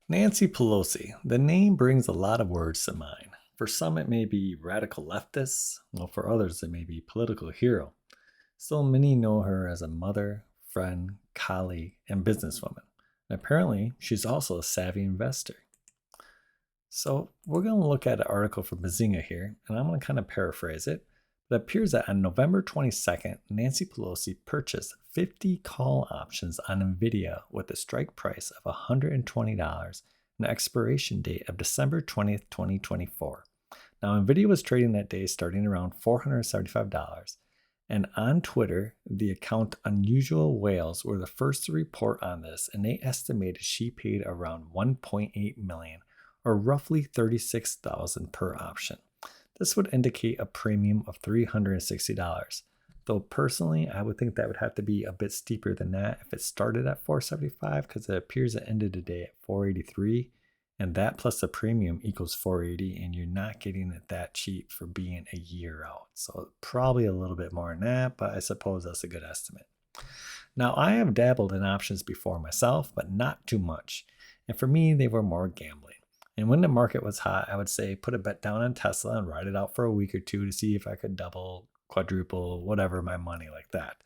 Nancy Pelosi. The name brings a lot of words to mind. For some, it may be radical leftists, while for others, it may be political hero. Still, many know her as a mother, friend, colleague, and businesswoman. And apparently, she's also a savvy investor. So, we're going to look at an article from Bazinga here, and I'm going to kind of paraphrase it. It appears that on November 22nd, Nancy Pelosi purchased 50 call options on Nvidia with a strike price of $120 and an expiration date of December 20th, 2024. Now, Nvidia was trading that day starting around $475. And on Twitter, the account Unusual Whales were the first to report on this, and they estimated she paid around 1.8 million, or roughly 36,000 per option. This would indicate a premium of $360. Though personally, I would think that would have to be a bit steeper than that if it started at 475, because it appears it ended today at 483, and that plus the premium equals 480, and you're not getting it that cheap for being a year out. So probably a little bit more than that, but I suppose that's a good estimate. Now, I have dabbled in options before myself, but not too much. And for me, they were more gambling. And when the market was hot, I would say put a bet down on Tesla and ride it out for a week or two to see if I could double, quadruple, whatever my money like that.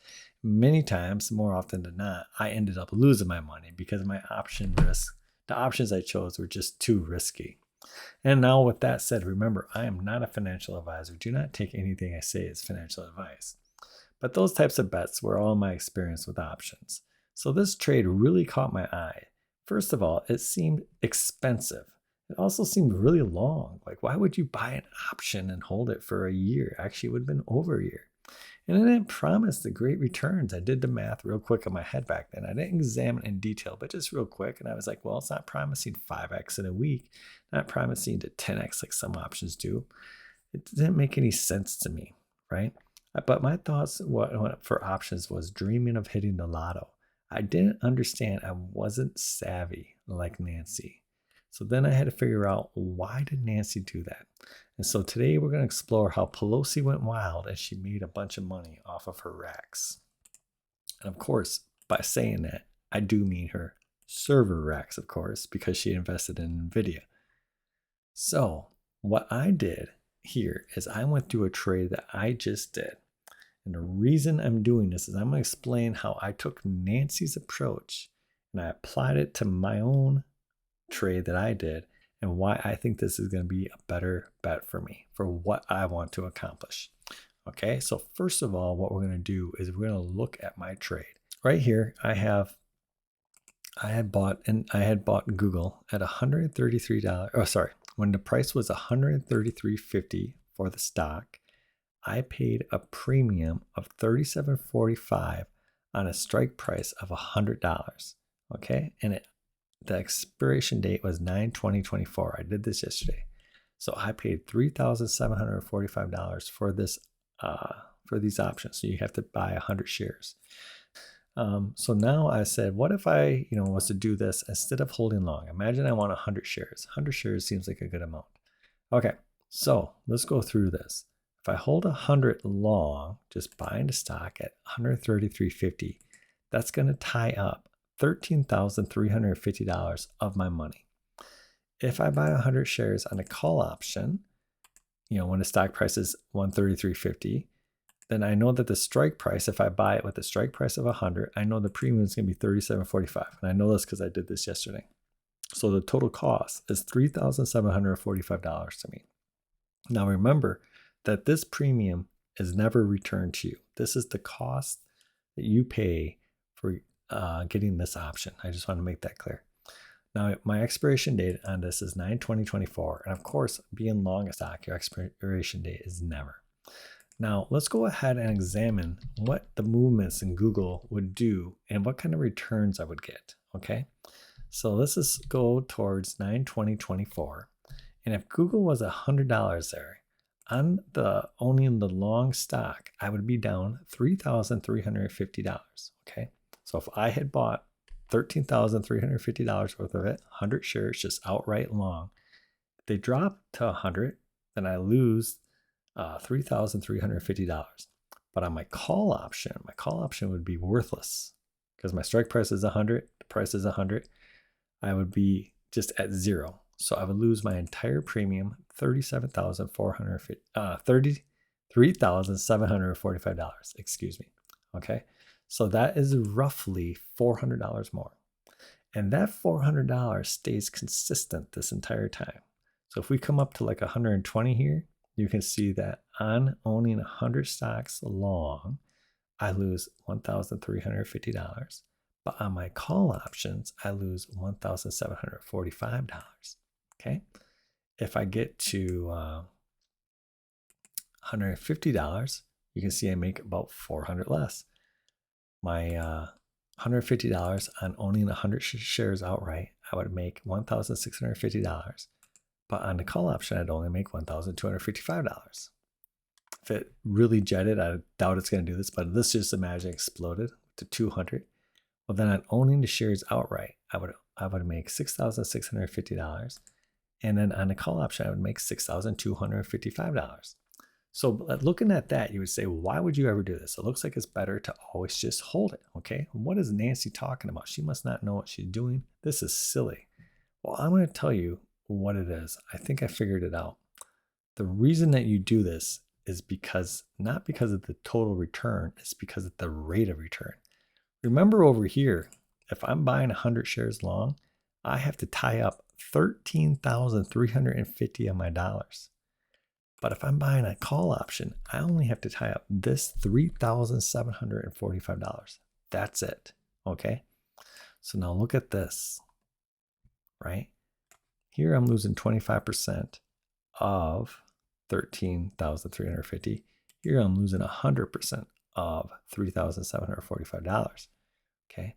Many times, more often than not, I ended up losing my money because my the options I chose were just too risky. And now, with that said, remember, I am not a financial advisor. Do not take anything I say as financial advice. But those types of bets were all my experience with options. So this trade really caught my eye. First of all, it seemed expensive. It also seemed really long. Like, why would you buy an option and hold it for a year? Actually, it would have been over a year. And it didn't promise the great returns. I did the math real quick in my head back then. I didn't examine in detail, but just real quick. And I was like, well, it's not promising 5x in a week, not promising to 10x like some options do. It didn't make any sense to me, right? But my thoughts for options was dreaming of hitting the lotto. I didn't understand. I wasn't savvy like Nancy. So then I had to figure out, why did Nancy do that? And so today we're going to explore how Pelosi went wild and she made a bunch of money off of her racks. And of course, by saying that, I do mean her server racks, of course, because she invested in Nvidia. So what I did here is I went through a trade that I just did. And the reason I'm doing this is I'm going to explain how I took Nancy's approach and I applied it to my own trade that I did and why I think this is going to be a better bet for me for what I want to accomplish. Okay, so first of all, what we're going to do is we're going to look at my trade. Right here, I had bought Google at $133. Oh, sorry, when the price was $133.50 for the stock, I paid a premium of $37.45 on a strike price of $100. Okay, and the expiration date was 9/20/24. I did this yesterday. So I paid $3,745 for this for these options. So you have to buy 100 shares. So now I said, what if I, was to do this instead of holding long? Imagine I want 100 shares. 100 shares seems like a good amount. Okay, so let's go through this. If I hold 100 long, just buying the stock at $133.50, that's going to tie up $13,350 of my money. If I buy 100 shares on a call option, when the stock price is $133.50, then I know that the strike price, if I buy it with the strike price of 100, I know the premium is going to be $37.45. And I know this because I did this yesterday. So the total cost is $3,745 to me. Now remember that this premium is never returned to you. This is the cost that you pay for getting this option. I just want to make that clear. Now, my expiration date on this is 9/20/24. And of course, being long a stock, your expiration date is never. Now, let's go ahead and examine what the movements in Google would do and what kind of returns I would get. Okay, so let's just go towards 9/20/24. And if Google was $100 there, on owning the long stock, I would be down $3,350. Okay, so if I had bought $13,350 worth of it, 100 shares, just outright long, if they drop to 100, then I lose $3,350. But on my call option would be worthless because my strike price is 100, the price is 100. I would be just at zero. So I would lose my entire premium, $33,745. Excuse me. Okay. So that is roughly $400 more. And that $400 stays consistent this entire time. So if we come up to like 120 here, you can see that on owning 100 stocks long, I lose $1,350. But on my call options, I lose $1,745. Okay. If I get to $150, you can see I make about $400 less. My $150 on owning 100 shares outright, I would make $1,650. But on the call option, I'd only make $1,255. If it really jetted, I doubt it's going to do this, but let's just imagine it exploded to 200. Well, then on owning the shares outright, I would make $6,650. And then on the call option, I would make $6,255. So looking at that, you would say, why would you ever do this? It looks like it's better to always just hold it, okay? What is Nancy talking about? She must not know what she's doing. This is silly. Well, I'm going to tell you what it is. I think I figured it out. The reason that you do this is because, not because of the total return, it's because of the rate of return. Remember over here, if I'm buying 100 shares long, I have to tie up $13,350 of my dollars. But if I'm buying a call option, I only have to tie up this $3,745. That's it. Okay. So now look at this, right? Here I'm losing 25% of 13,350. Here I'm losing 100% of $3,745. Okay.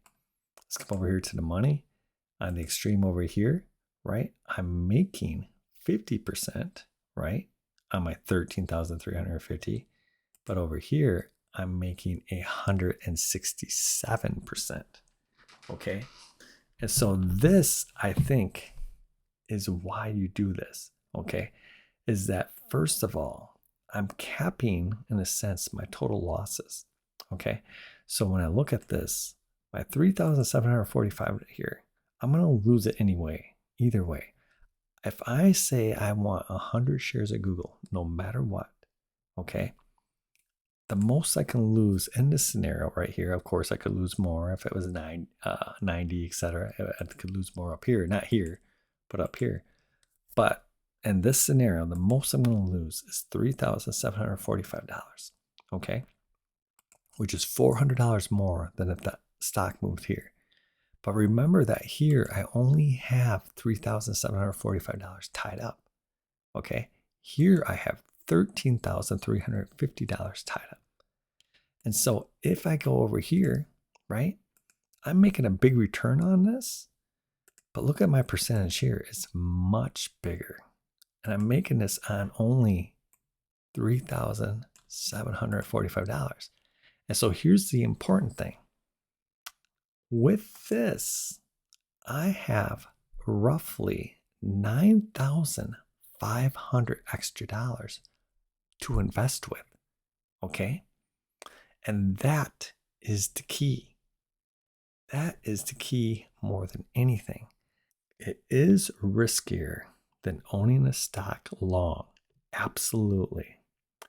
Let's come over here to the money. On the extreme over here, right? I'm making 50%, right? On my 13,350, but over here I'm making 167%. Okay, and so this, I think, is why you do this. Okay, is that first of all, I'm capping, in a sense, my total losses. Okay, so when I look at this, my 3,745 here, I'm going to lose it anyway, either way. If I say I want 100 shares of Google, no matter what, okay, the most I can lose in this scenario right here, of course, I could lose more if it was 90, etc. I could lose more up here, not here, but up here. But in this scenario, the most I'm going to lose is $3,745, okay, which is $400 more than if the stock moved here. But remember that here, I only have $3,745 tied up, okay? Here, I have $13,350 tied up. And so if I go over here, right, I'm making a big return on this, but look at my percentage here. It's much bigger. And I'm making this on only $3,745. And so here's the important thing. With this, I have roughly $9,500 extra dollars to invest with. Okay? And that is the key. That is the key more than anything. It is riskier than owning a stock long. Absolutely.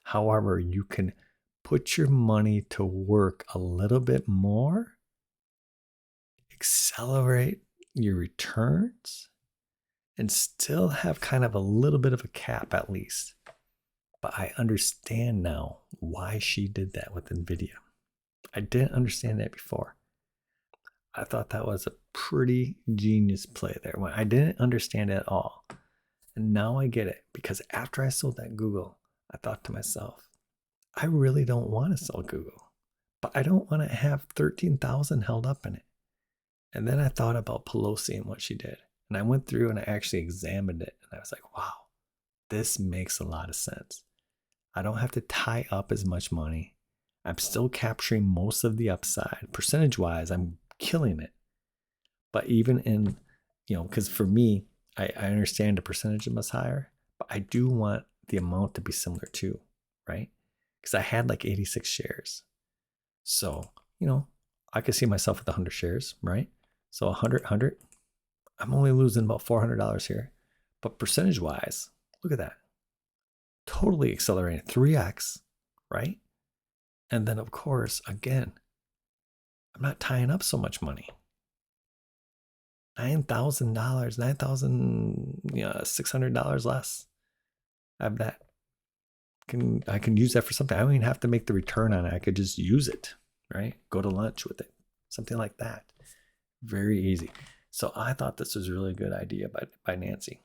However, you can put your money to work a little bit more, accelerate your returns, and still have kind of a little bit of a cap at least. But I understand now why she did that with Nvidia. I didn't understand that before. I thought that was a pretty genius play there. When I didn't understand it at all. And now I get it, because after I sold that Google, I thought to myself, I really don't want to sell Google, but I don't want to have 13,000 held up in it. And then I thought about Pelosi and what she did. And I went through and I actually examined it. And I was like, wow, this makes a lot of sense. I don't have to tie up as much money. I'm still capturing most of the upside. Percentage-wise, I'm killing it. But even in, because for me, I understand the percentage is higher, but I do want the amount to be similar too, right? Because I had like 86 shares. So, I could see myself with 100 shares, right? So 100, I'm only losing about $400 here. But percentage wise, look at that. Totally accelerating 3x, right? And then, of course, again, I'm not tying up so much money. $9,000, $9,600 less. I have that. I can use that for something. I don't even have to make the return on it. I could just use it, right? Go to lunch with it, something like that. Very easy. So I thought this was a really good idea by Nancy.